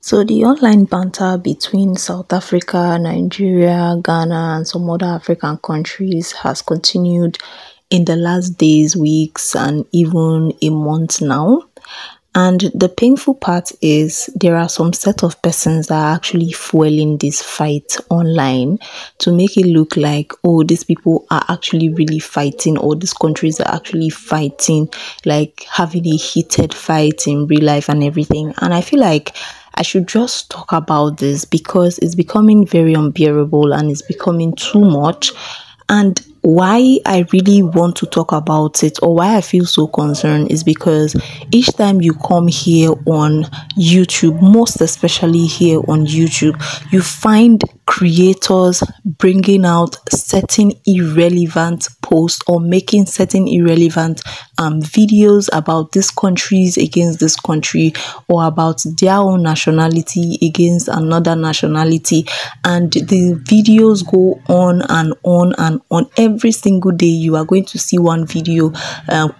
So the online banter between South Africa, Nigeria, Ghana, and some other African countries has continued in the last days, weeks, and even a month now. And the painful part is there are some set of persons that are actually fueling this fight online to make it look like, oh, these people are actually really fighting, or these countries are actually fighting, like having a heated fight in real life and everything. And I feel like I should just talk about this because it's becoming very unbearable and it's becoming too much. And why I really want to talk about it, or why I feel so concerned, is because each time you come here on YouTube, most especially here on YouTube, you find creators bringing out certain irrelevant posts or making certain irrelevant videos about these countries against this country, or about their own nationality against another nationality, and the videos go on and on and on. Every single day you are going to see one video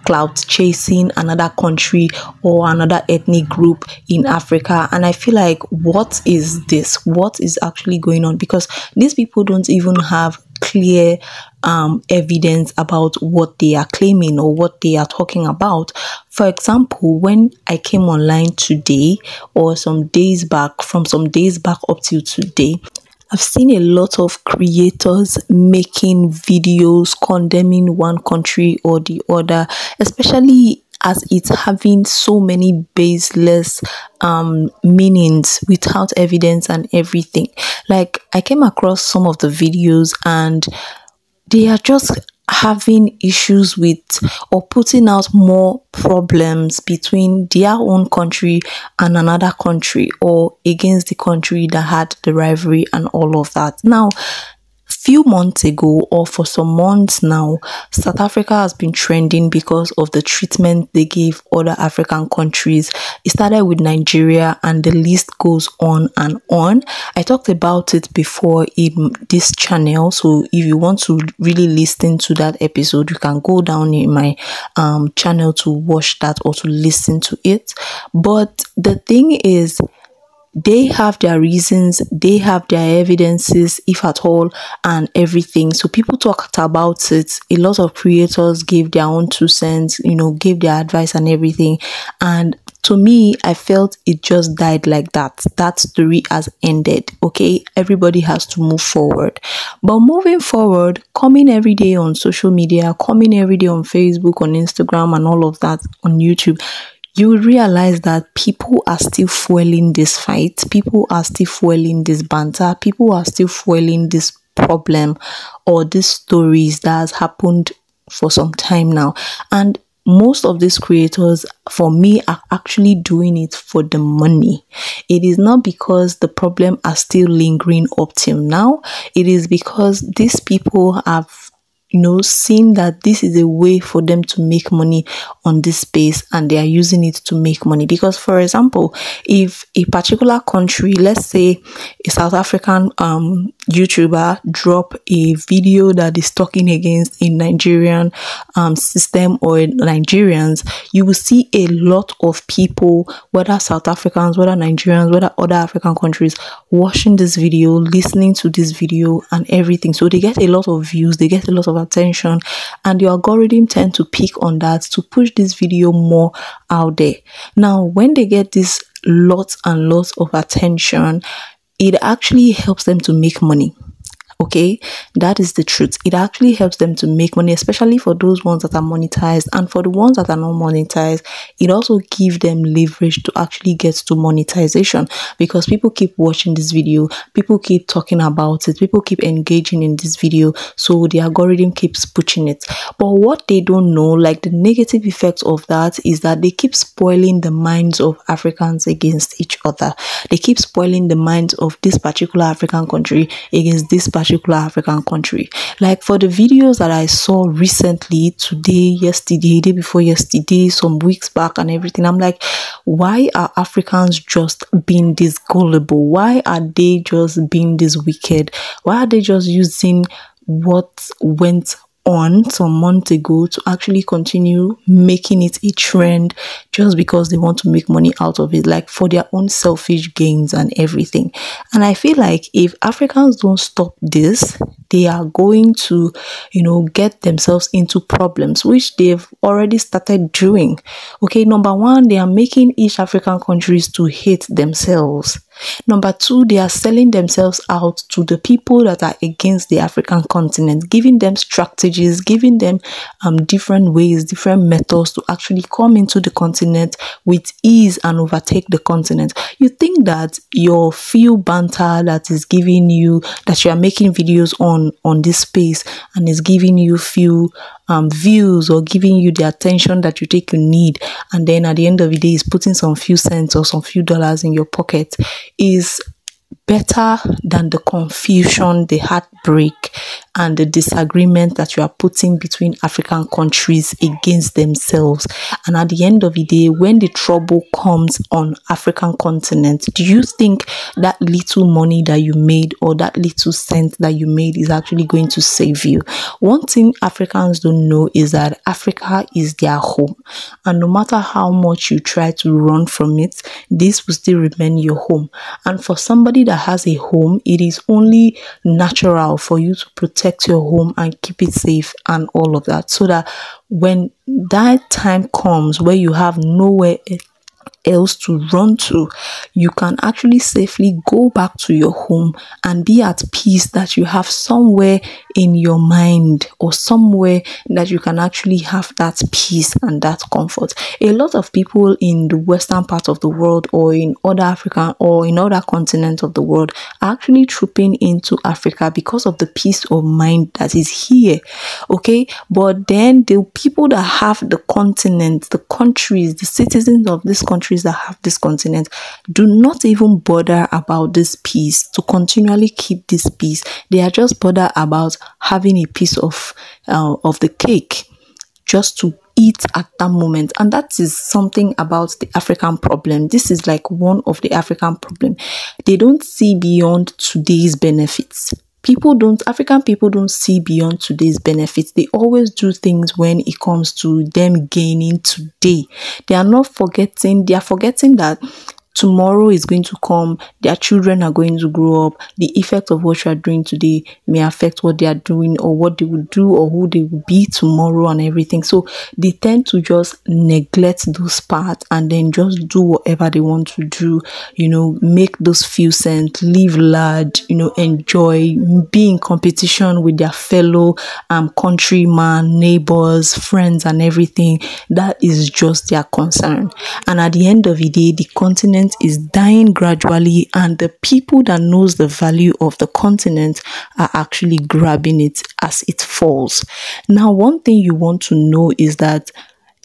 clout chasing another country or another ethnic group in Africa. And I feel like, what is this? What is actually going on? Because these people don't even have clear evidence about what they are claiming or what they are talking about. For example, when I came online today, or some days back, from some days back up till today, I've seen a lot of creators making videos condemning one country or the other, especially as it's having so many baseless meanings without evidence and everything. Like, I came across some of the videos and they are just having issues with, or putting out more problems between their own country and another country, or against the country that had the rivalry and all of that. Now, few months ago, or for some months now, South Africa has been trending because of the treatment they gave other African countries. It started with Nigeria and the list goes on and on. I talked about it before in this channel, so if you want to really listen to that episode, you can go down in my channel to watch that or to listen to it. But the thing is, they have their reasons, they have their evidences, if at all, and everything. So people talked about it. A lot of creators gave their own 2 cents, gave their advice and everything. And to me, I felt it just died like that. That story has ended. Okay, everybody has to move forward. But moving forward, coming every day on social media, coming every day on Facebook, on Instagram, and all of that, on YouTube, you will realize that people are still fueling this fight. People are still fueling this banter. People are still fueling this problem or these stories that has happened for some time now. And most of these creators, for me, are actually doing it for the money. It is not because the problem are still lingering up till now. It is because these people have seeing that this is a way for them to make money on this space, and they are using it to make money. Because, for example, if a particular country, let's say a South African YouTuber, drop a video that is talking against a Nigerian system or Nigerians, you will see a lot of people, whether South Africans, whether Nigerians, whether other African countries, watching this video, listening to this video and everything. So they get a lot of views, they get a lot of attention, and the algorithm tend to pick on that to push this video more out there. Now, when they get this lots and lots of attention, it actually helps them to make money. Okay, that is the truth. It actually helps them to make money, especially for those ones that are monetized. And for the ones that are not monetized, it also gives them leverage to actually get to monetization, because people keep watching this video, people keep talking about it, people keep engaging in this video, so the algorithm keeps pushing it. But what they don't know, like the negative effect of that, is that they keep spoiling the minds of Africans against each other. They keep spoiling the minds of this particular African country against this particular African country. Like, for the videos that I saw recently, today, yesterday, day before yesterday, some weeks back and everything, I'm like, why are Africans just being this gullible? Why are they just being this wicked? Why are they just using what went on some months ago to actually continue making it a trend just because they want to make money out of it, like for their own selfish gains and everything. And I feel like if Africans don't stop this, they are going to, get themselves into problems, which they've already started doing. Okay, number one, they are making each African countries to hate themselves. Number two, they are selling themselves out to the people that are against the African continent, giving them strategies, giving them different ways, different methods to actually come into the continent with ease and overtake the continent. You think that your few banter that is giving you, that you are making videos on this space and is giving you few views or giving you the attention that you think you need, and then at the end of the day is putting some few cents or some few dollars in your pocket, is better than the confusion, the heartbreak, and the disagreement that you are putting between African countries against themselves. And at the end of the day, when the trouble comes on African continent, do you think that little money that you made or that little cent that you made is actually going to save you? One thing Africans don't know is that Africa is their home, and no matter how much you try to run from it, this will still remain your home. And for somebody that has a home, it is only natural for you to protect your home and keep it safe and all of that, so that when that time comes where you have nowhere else to run to, you can actually safely go back to your home and be at peace that you have somewhere in your mind or somewhere that you can actually have that peace and that comfort. A lot of people in the western part of the world or in other African or in other continents of the world are actually trooping into Africa because of the peace of mind that is here. Okay, but then the people that have the continent, the countries, the citizens of this country that have this continent do not even bother about this peace, to continually keep this peace. They are just bothered about having a piece of the cake just to eat at that moment. And that is something about the African problem. This is like one of the African problem. They don't see beyond today's benefits. African people don't see beyond today's benefits. They always do things when it comes to them gaining today. They are forgetting that tomorrow is going to come, their children are going to grow up. The effect of what you are doing today may affect what they are doing or what they will do or who they will be tomorrow and everything. So they tend to just neglect those parts and then just do whatever they want to do, make those few cents, live large, enjoy, be in competition with their fellow countrymen, neighbors, friends and everything. That is just their concern. And at the end of the day, the continent is dying gradually, and the people that knows the value of the continent are actually grabbing it as it falls. Now, one thing you want to know is that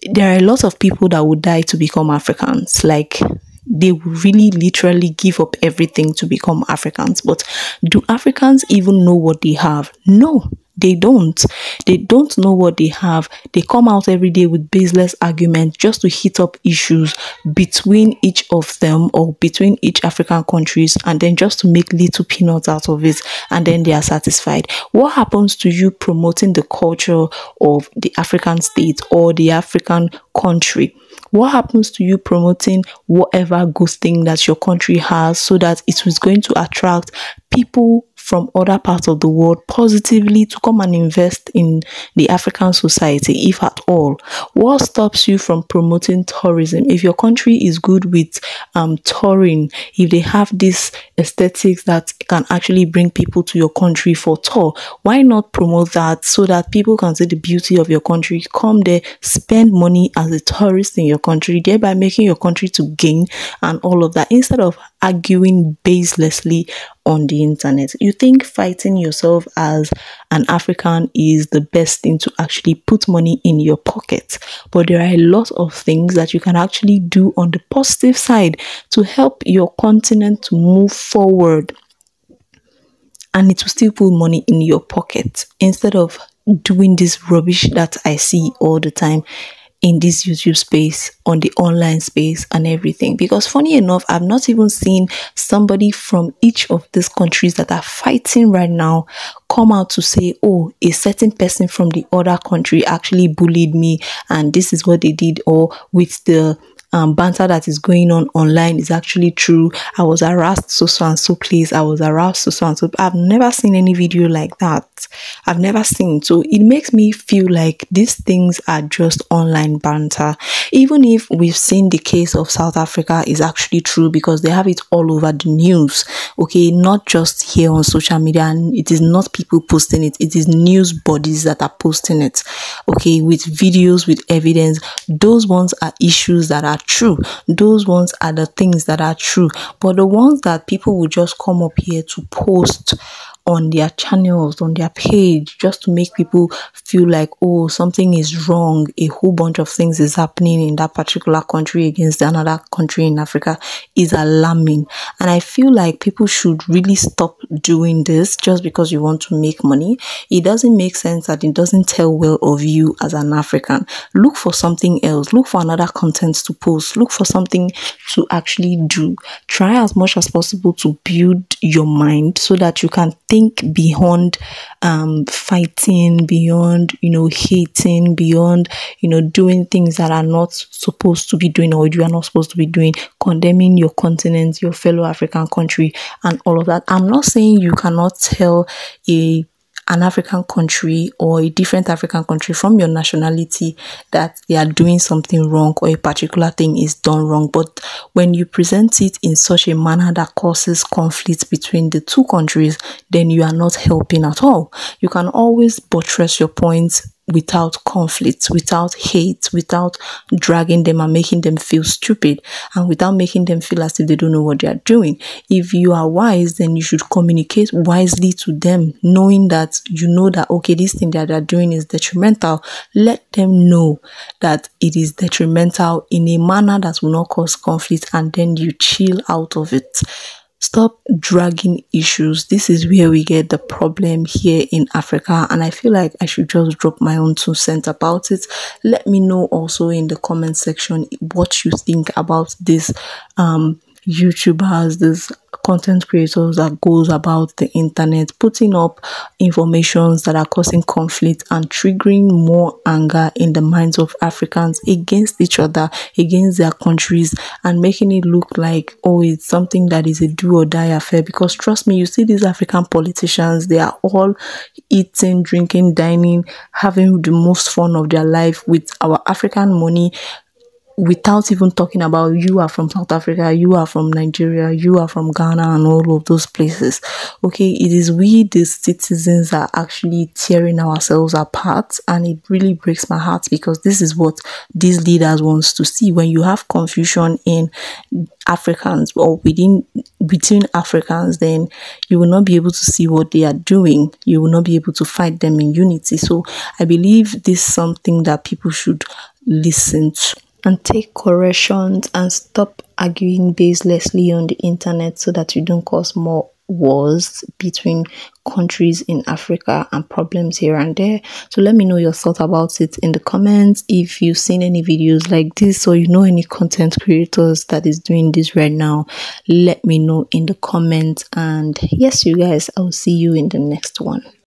there are a lot of people that would die to become Africans. Like, they would really literally give up everything to become Africans. But do Africans even know what they have? No. They don't know what they have. They come out every day with baseless arguments just to hit up issues between each of them or between each African countries, and then just to make little peanuts out of it, and then they are satisfied. What happens to you promoting the culture of the African state or the African country? What happens to you promoting whatever good thing that your country has, so that it is going to attract people from other parts of the world positively to come and invest in the African society, if at all? What stops you from promoting tourism? If your country is good with touring, if they have this aesthetics that can actually bring people to your country for tour, why not promote that so that people can see the beauty of your country, come there, spend money as a tourist in your country, thereby making your country to gain and all of that, instead of arguing baselessly on the internet? You think fighting yourself as an African is the best thing to actually put money in your pocket, but there are a lot of things that you can actually do on the positive side to help your continent to move forward, and it will still put money in your pocket instead of doing this rubbish that I see all the time in this YouTube space, on the online space and everything. Because funny enough, I've not even seen somebody from each of these countries that are fighting right now come out to say, oh, a certain person from the other country actually bullied me and this is what they did, or with the banter that is going on online is actually true. I was harassed so and so place. I was harassed so and so. I've never seen any video like that. I've never seen. So it makes me feel like these things are just online banter. Even if we've seen the case of South Africa is actually true because they have it all over the news. Okay, not just here on social media, and it is not people posting it. It is news bodies that are posting it. Okay, with videos, with evidence. Those ones are issues that are true. Those ones are the things that are true. But the ones that people will just come up here to post on their channels, on their page, just to make people feel like, oh, something is wrong, a whole bunch of things is happening in that particular country against another country in Africa, is alarming. And I feel like people should really stop doing this just because you want to make money. It doesn't make sense, that it doesn't tell well of you as an African. Look for something else. Look for another content to post. Look for something to actually do. Try as much as possible to build your mind so that you can think beyond fighting, beyond, hating, beyond, doing things that are not supposed to be doing, or you are not supposed to be doing, condemning your continent, your fellow African country and all of that. I'm not saying you cannot tell an African country or a different African country from your nationality that they are doing something wrong or a particular thing is done wrong. But when you present it in such a manner that causes conflict between the two countries, then you are not helping at all. You can always buttress your points without conflict, without hate, without dragging them and making them feel stupid, and without making them feel as if they don't know what they are doing. If you are wise, then you should communicate wisely to them, knowing that okay, this thing that they're doing is detrimental. Let them know that it is detrimental in a manner that will not cause conflict, and then you chill out of it. Stop dragging issues. This is where we get the problem here in Africa, and I feel like I should just drop my own 2 cents about it. Let me know also in the comment section what you think about this YouTubers, this content creators that goes about the internet putting up informations that are causing conflict and triggering more anger in the minds of Africans against each other, against their countries, and making it look like, oh, it's something that is a do or die affair. Because trust me, you see these African politicians, they are all eating, drinking, dining, having the most fun of their life with our African money, without even talking about you are from South Africa, you are from Nigeria, you are from Ghana and all of those places. Okay, it is we, the citizens, are actually tearing ourselves apart, and it really breaks my heart because this is what these leaders wants to see. When you have confusion in Africans or between Africans, then you will not be able to see what they are doing. You will not be able to fight them in unity. So I believe this is something that people should listen to and take corrections and stop arguing baselessly on the internet so that you don't cause more wars between countries in Africa and problems here and there. So let me know your thoughts about it in the comments. If you've seen any videos like this, or you know any content creators that is doing this right now, let me know in the comments. And yes, you guys, I'll see you in the next one.